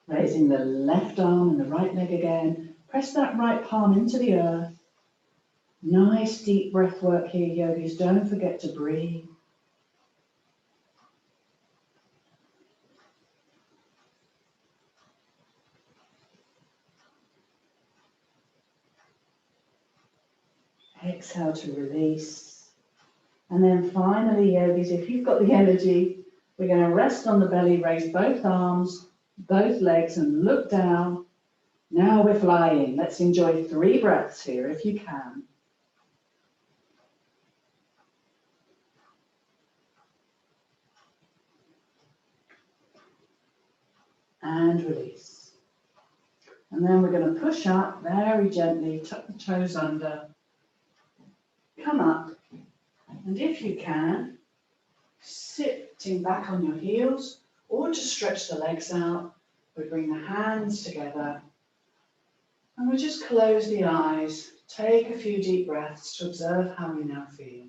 Raising the left arm and the right leg again. Press that right palm into the earth. Nice deep breath work here, yogis. Don't forget to breathe. Exhale to release. And then finally, yogis, if you've got the energy, we're going to rest on the belly, raise both arms, both legs, and look down. Now we're flying. Let's enjoy 3 breaths here if you can. And release. And then we're going to push up very gently, tuck the toes under, come up, and if you can, sitting back on your heels, or just stretch the legs out. We bring the hands together, and we just close the eyes, take a few deep breaths to observe how we now feel.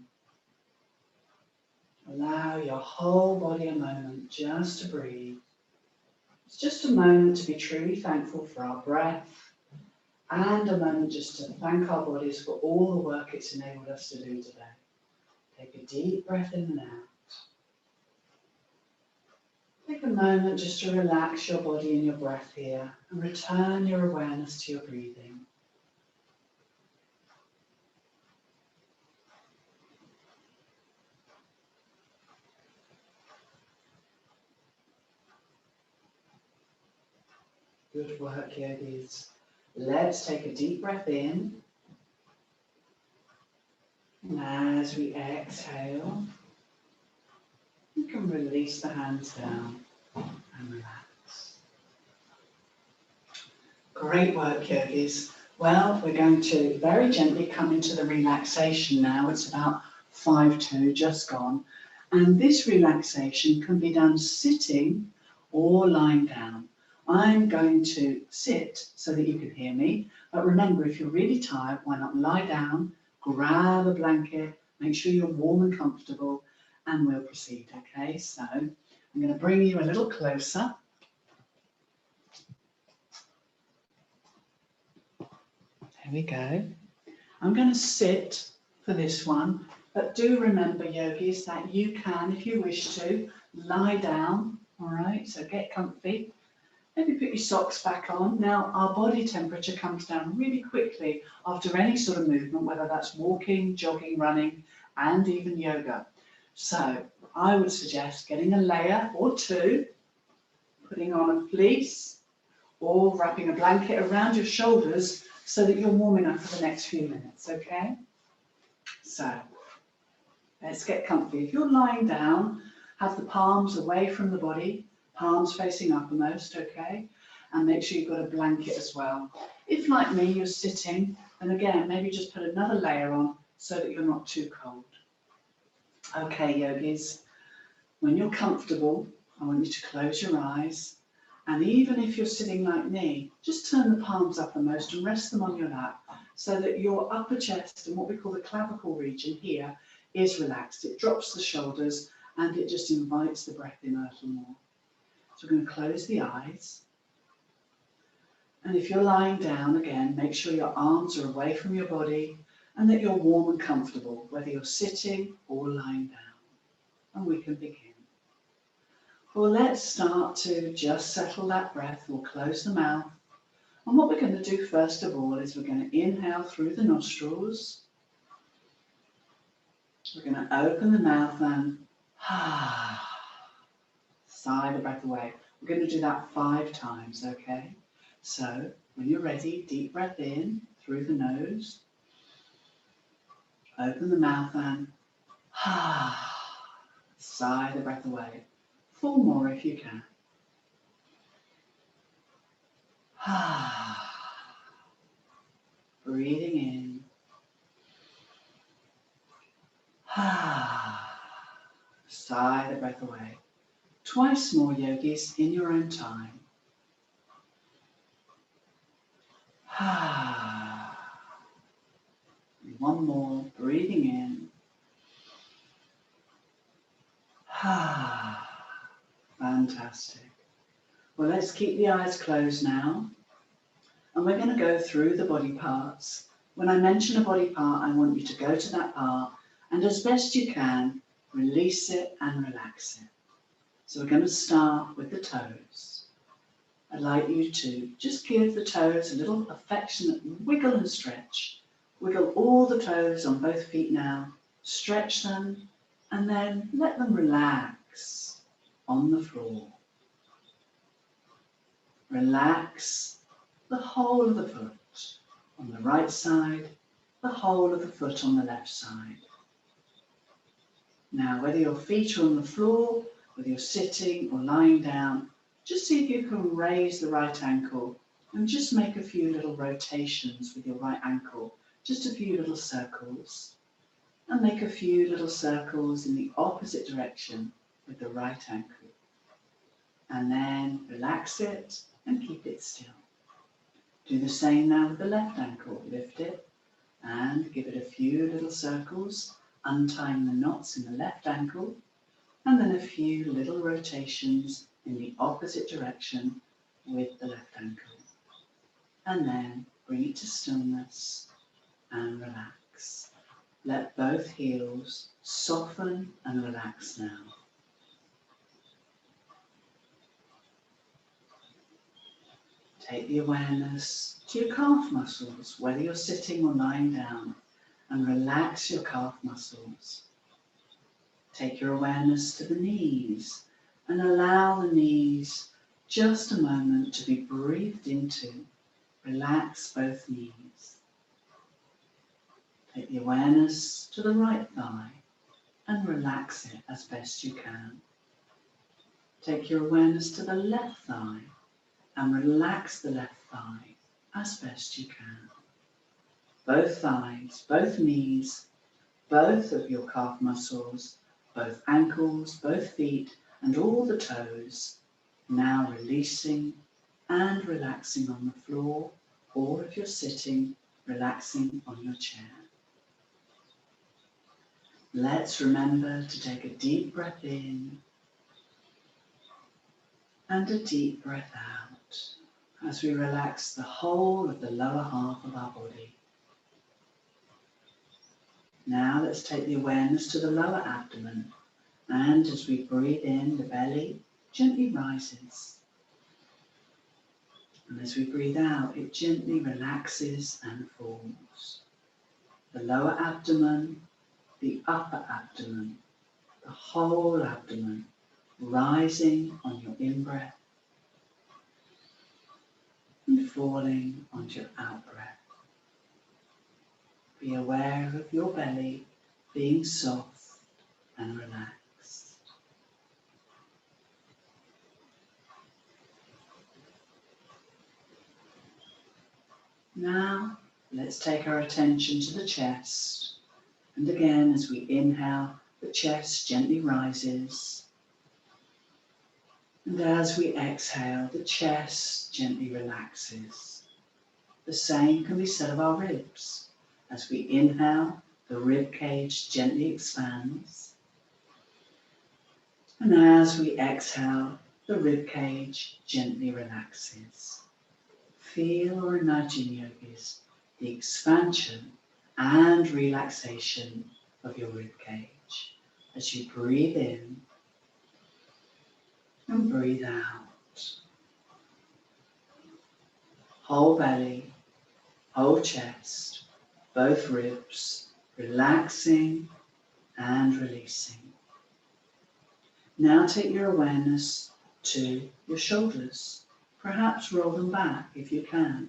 Allow your whole body a moment just to breathe. It's just a moment to be truly thankful for our breath, and a moment just to thank our bodies for all the work it's enabled us to do today. Take a deep breath in and out. Take a moment just to relax your body and your breath here, and return your awareness to your breathing. Good work, yogis. Let's take a deep breath in. And as we exhale, you can release the hands down and relax. Great work, yogis. Well, we're going to very gently come into the relaxation now. It's about 5:02, just gone. And this relaxation can be done sitting or lying down. I'm going to sit so that you can hear me. But remember, if you're really tired, why not lie down, grab a blanket, make sure you're warm and comfortable, and we'll proceed, okay? So I'm going to bring you a little closer. There we go. I'm going to sit for this one, but do remember, yogis, that you can, if you wish to, lie down, all right? So get comfy. Maybe put your socks back on. Now, our body temperature comes down really quickly after any sort of movement, whether that's walking, jogging, running, and even yoga. So I would suggest getting a layer or 2, putting on a fleece, or wrapping a blanket around your shoulders so that you're warm enough for the next few minutes, okay? So let's get comfy. If you're lying down, have the palms away from the body, palms facing uppermost, okay? And make sure you've got a blanket as well. If, like me, you're sitting, then again, maybe just put another layer on so that you're not too cold. Okay, yogis, when you're comfortable, I want you to close your eyes, and even if you're sitting like me, just turn the palms uppermost and rest them on your lap so that your upper chest and what we call the clavicle region here is relaxed. It drops the shoulders and it just invites the breath in a little more. So we're going to close the eyes. And if you're lying down, again, make sure your arms are away from your body and that you're warm and comfortable, whether you're sitting or lying down. And we can begin. Well, let's start to just settle that breath. We'll close the mouth. And what we're going to do first of all is we're going to inhale through the nostrils. We're going to open the mouth and sigh the breath away. We're going to do that 5 times, okay? So, when you're ready, deep breath in through the nose. Open the mouth and sigh the breath away. 4 more if you can. Breathing in. Sigh the breath away. 2 more, yogis, in your own time. 1 more, breathing in. Fantastic. Well, let's keep the eyes closed now. And we're going to go through the body parts. When I mention a body part, I want you to go to that part and as best you can, release it and relax it. So we're going to start with the toes. I'd like you to just give the toes a little affectionate wiggle and stretch. Wiggle all the toes on both feet now. Stretch them and then let them relax on the floor. Relax the whole of the foot on the right side, the whole of the foot on the left side. Now, whether your feet are on the floor, whether you're sitting or lying down, just see if you can raise the right ankle and just make a few little rotations with your right ankle, just a few little circles, and make a few little circles in the opposite direction with the right ankle. And then relax it and keep it still. Do the same now with the left ankle. Lift it and give it a few little circles, untying the knots in the left ankle, and then a few little rotations in the opposite direction with the left ankle. And then bring it to stillness and relax. Let both heels soften and relax now. Take the awareness to your calf muscles, whether you're sitting or lying down, and relax your calf muscles. Take your awareness to the knees and allow the knees just a moment to be breathed into. Relax both knees. Take the awareness to the right thigh and relax it as best you can. Take your awareness to the left thigh and relax the left thigh as best you can. Both thighs, both knees, both of your calf muscles, both ankles, both feet, and all the toes, now releasing and relaxing on the floor, or if you're sitting, relaxing on your chair. Let's remember to take a deep breath in and a deep breath out as we relax the whole of the lower half of our body. Now let's take the awareness to the lower abdomen, and as we breathe in, the belly gently rises. And as we breathe out, it gently relaxes and falls. The lower abdomen, the upper abdomen, the whole abdomen, rising on your in-breath and falling onto your out-breath. Be aware of your belly being soft and relaxed. Now, let's take our attention to the chest. And again, as we inhale, the chest gently rises. And as we exhale, the chest gently relaxes. The same can be said of our ribs. As we inhale, the rib cage gently expands. And as we exhale, the rib cage gently relaxes. Feel or imagine, yogis, the expansion and relaxation of your rib cage as you breathe in and breathe out. Whole belly, whole chest, both ribs, relaxing and releasing. Now take your awareness to your shoulders. Perhaps roll them back if you can,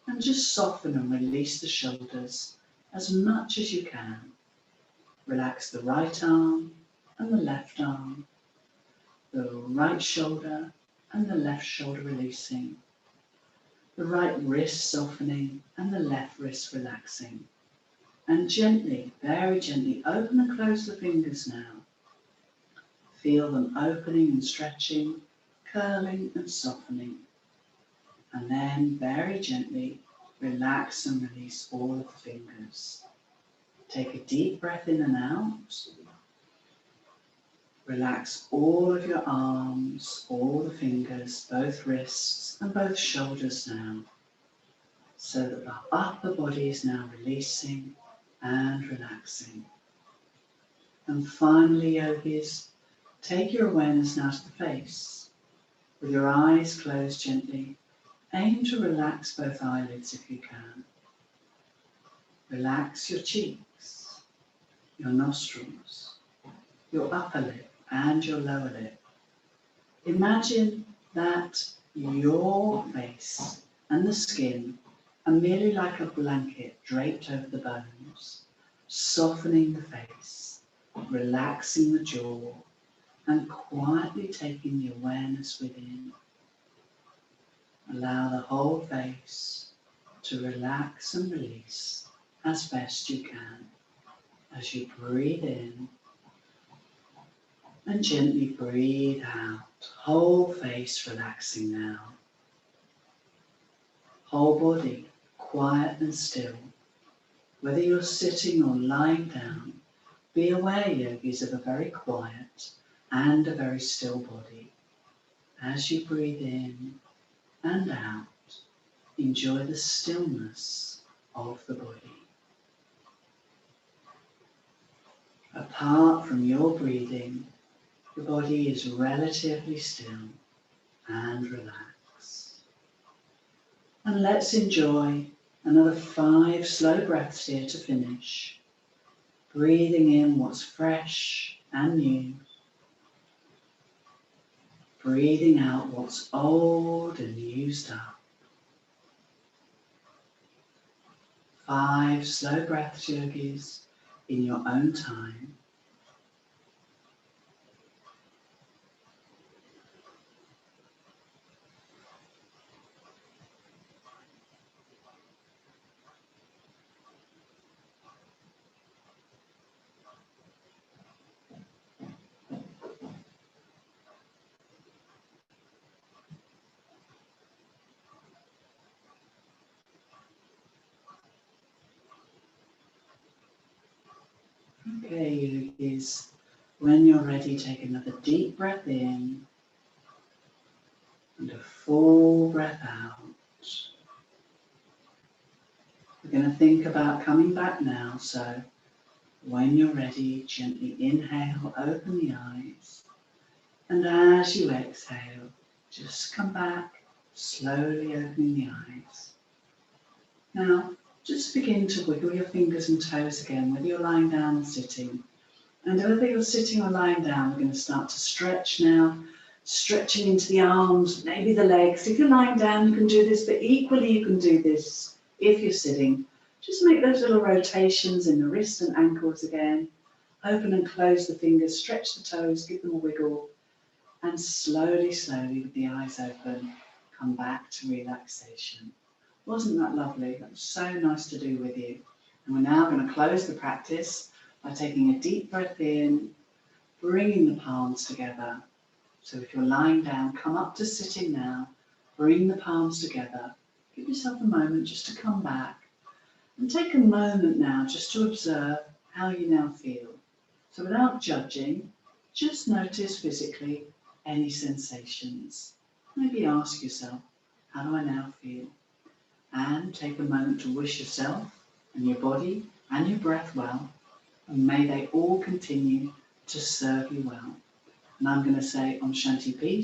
and just soften and release the shoulders as much as you can. Relax the right arm and the left arm, the right shoulder and the left shoulder releasing, the right wrist softening and the left wrist relaxing. And gently, very gently, open and close the fingers now. Feel them opening and stretching, curling and softening. And then very gently relax and release all of the fingers. Take a deep breath in and out. Relax all of your arms, all the fingers, both wrists and both shoulders now, so that the upper body is now releasing and relaxing. And finally, yogis, take your awareness now to the face. With your eyes closed gently, aim to relax both eyelids if you can. Relax your cheeks, your nostrils, your upper lip and your lower lip. Imagine that your face and the skin are merely like a blanket draped over the bones, softening the face, relaxing the jaw, and quietly taking the awareness within. Allow the whole face to relax and release as best you can as you breathe in and gently breathe out. Whole face relaxing now. Whole body quiet and still. Whether you're sitting or lying down, be aware, yogis, of a very quiet and a very still body. As you breathe in and out, enjoy the stillness of the body. Apart from your breathing, the body is relatively still and relaxed. And let's enjoy another 5 slow breaths here to finish. Breathing in what's fresh and new. Breathing out what's old and used up. 5 slow breaths, yogis, in your own time. Okay, yogis, when you're ready, take another deep breath in and a full breath out. We're going to think about coming back now, so when you're ready, gently inhale, open the eyes, and as you exhale, just come back, slowly opening the eyes. Now, just begin to wiggle your fingers and toes again, whether you're lying down or sitting. And whether you're sitting or lying down, we're going to start to stretch now, stretching into the arms, maybe the legs. If you're lying down, you can do this, but equally you can do this if you're sitting. Just make those little rotations in the wrists and ankles again. Open and close the fingers, stretch the toes, give them a wiggle, and slowly, slowly, with the eyes open, come back to relaxation. Wasn't that lovely? That was so nice to do with you. And we're now going to close the practice by taking a deep breath in, bringing the palms together. So if you're lying down, come up to sitting now, bring the palms together. Give yourself a moment just to come back and take a moment now just to observe how you now feel. So without judging, just notice physically any sensations. Maybe ask yourself, how do I now feel? And take a moment to wish yourself and your body and your breath well, and may they all continue to serve you well. And I'm going to say Om Shanti Peace.